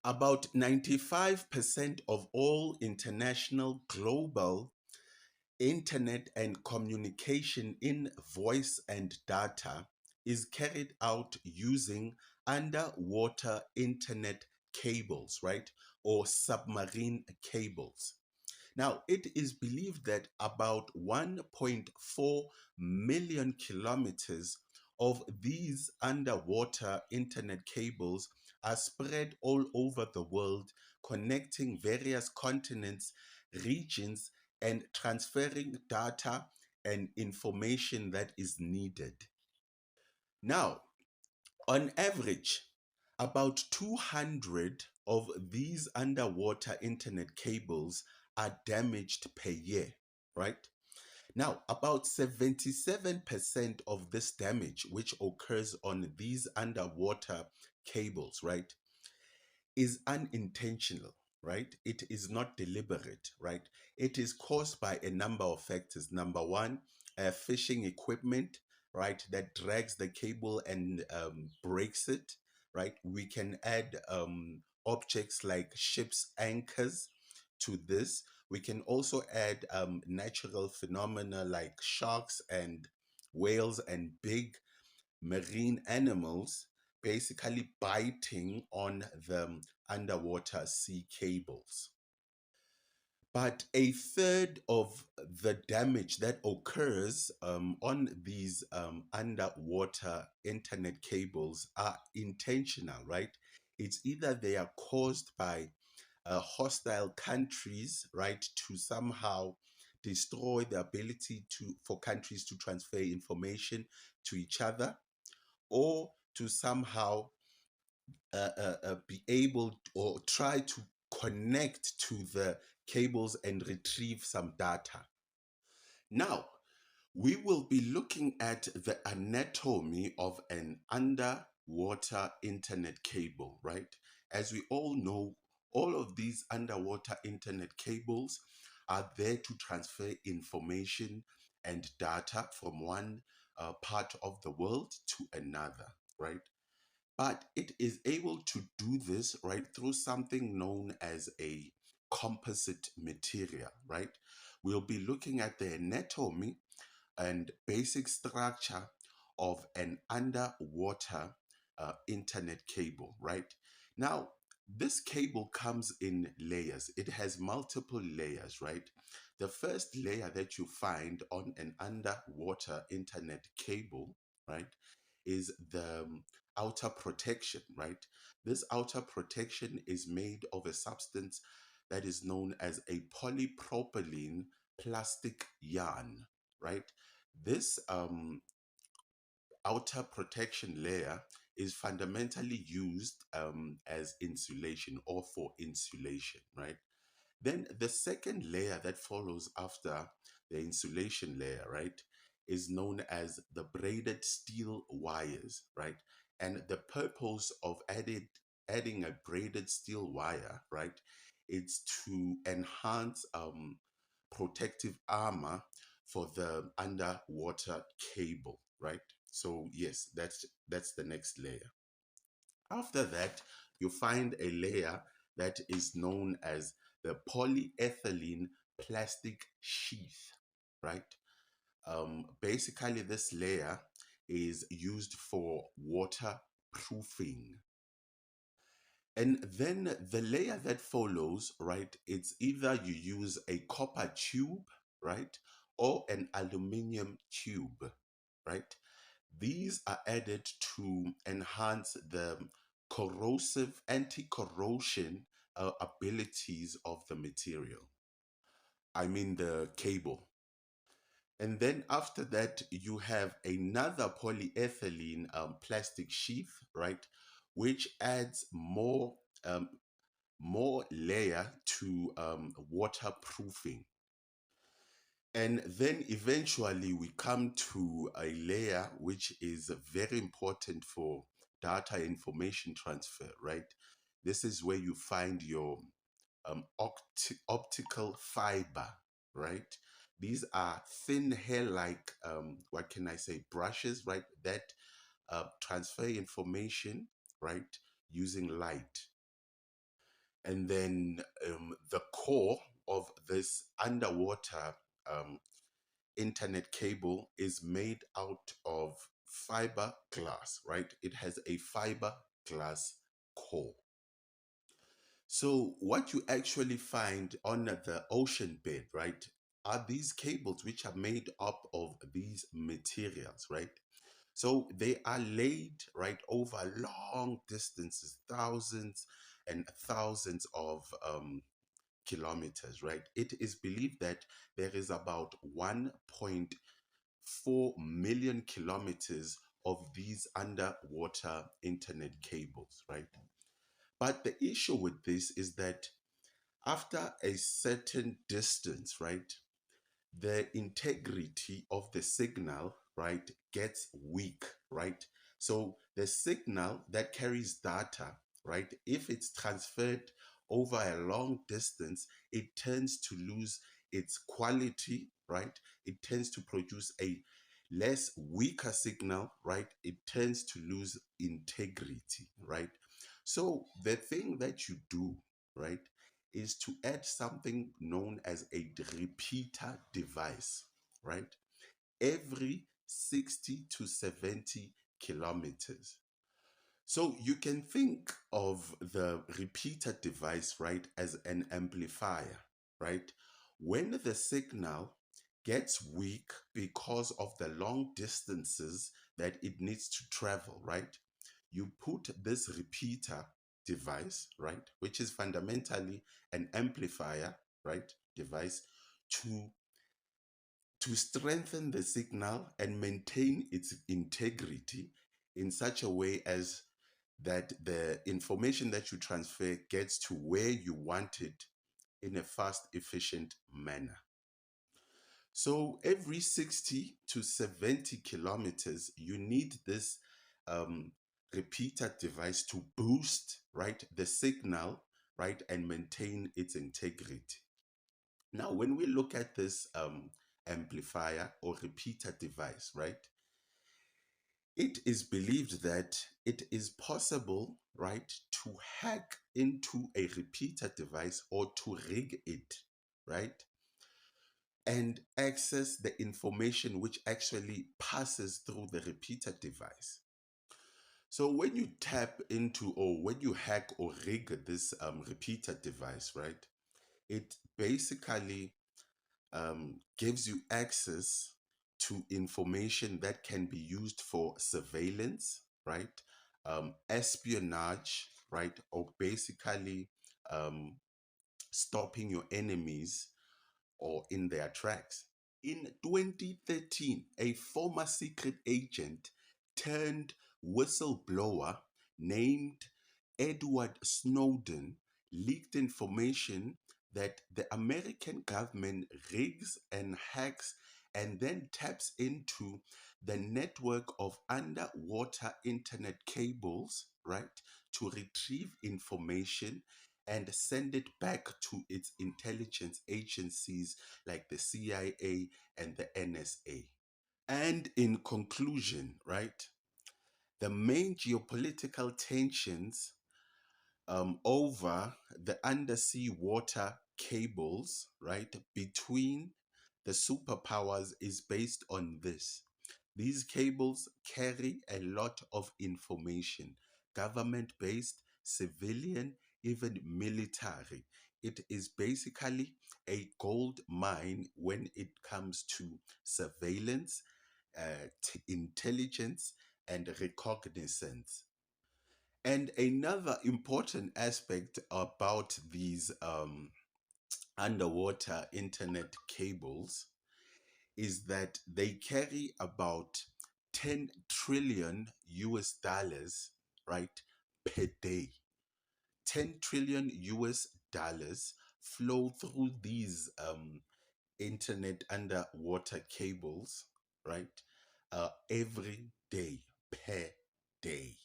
About 95% of all international global internet and communication in voice and data is carried out using underwater internet cables, right? Or submarine cables. Now, it is believed that about 1.4 million kilometers of these underwater internet cables are spread all over the world, connecting various continents, regions, and transferring data and information that is needed. Now, on average, about 200 of these underwater internet cables are damaged per year, right? Now, about 77% of this damage, which occurs on these underwater cables, right, is unintentional, right? It is not deliberate, right? It is caused by a number of factors. Number one, fishing equipment, right, that drags the cable and breaks it, right? We can add objects like ship's anchors to this. We can also add natural phenomena like sharks and whales and big marine animals basically biting on the underwater sea cables. But a third of the damage that occurs on these underwater internet cables are intentional, right? It's either they are caused by hostile countries, right, to somehow destroy the ability to for countries to transfer information to each other, or to somehow be able or try to connect to the cables and retrieve some data. Now, we will be looking at the anatomy of an underwater internet cable, right? As we all know, all of these underwater internet cables are there to transfer information and data from one part of the world to another, right? But it is able to do this right through something known as a composite material, right? We'll be looking at the anatomy and basic structure of an underwater internet cable, right? Now, this cable comes in layers. It has multiple layers, right? The first layer that you find on an underwater internet cable, right, is the outer protection, right? This outer protection is made of a substance that is known as a polypropylene plastic yarn, right? This outer protection layer is fundamentally used as insulation or for insulation, right? Then the second layer that follows after the insulation layer, right, is known as the braided steel wires, right? And the purpose of adding a braided steel wire, right, is to enhance protective armor for the underwater cable, right? So yes, that's the next layer. After that, you find a layer that is known as the polyethylene plastic sheath, right? Basically, this layer is used for waterproofing. And then the layer that follows, right, it's either you use a copper tube, right, or an aluminum tube, right? These are added to enhance the corrosive, anti-corrosion abilities of the material. I mean the cable. And then after that, you have another polyethylene plastic sheath, right, which adds um, more layer to waterproofing. And then eventually we come to a layer which is very important for data information transfer, right? This is where you find your optical fiber, right? These are thin hair-like, what can I say, brushes, right? That transfer information, right, using light. And then the core of this underwater um, internet cable is made out of fiberglass, right? It has a fiberglass core. So what you actually find on the ocean bed, right, are these cables which are made up of these materials, right? So they are laid right over long distances, thousands and thousands of kilometers, right? It is believed that there is about 1.4 million kilometers of these underwater internet cables, right? But the issue with this is that after a certain distance, right, the integrity of the signal, right, gets weak, right? So the signal that carries data, right, if it's transferred over a long distance, it tends to lose its quality, right? It tends to produce a less weaker signal, right? It tends to lose integrity, right? So the thing that you do, right, is to add something known as a repeater device, right? Every 60 to 70 kilometers. So you can think of the repeater device, right, as an amplifier, right? When the signal gets weak because of the long distances that it needs to travel, right? You put this repeater device, right, which is fundamentally an amplifier, right, device to strengthen the signal and maintain its integrity in such a way as that the information that you transfer gets to where you want it in a fast, efficient manner. So every 60 to 70 kilometers, you need this um, repeater device to boost, right, the signal, right, and maintain its integrity. Now, when we look at this amplifier or repeater device, right, it is believed that it is possible, right, to hack into a repeater device or to rig it, right, and access the information which actually passes through the repeater device. So when you tap into or when you hack or rig this repeater device, right, it basically gives you access to information that can be used for surveillance, right, espionage, right, or basically um, stopping your enemies or in their tracks. In 2013, a former secret agent turned whistleblower named Edward Snowden leaked information that the American government rigs and hacks and then taps into the network of underwater internet cables, right, to retrieve information and send it back to its intelligence agencies like the CIA and the NSA. And in conclusion, right, the main geopolitical tensions over the undersea water cables, right, between the superpowers is based on this. These cables carry a lot of information, government based, civilian, even military. It is basically a gold mine when it comes to surveillance, intelligence, and reconnaissance. And another important aspect about these underwater internet cables is that they carry about 10 trillion US dollars, right, per day. 10 trillion US dollars flow through these internet underwater cables, right, every day per day.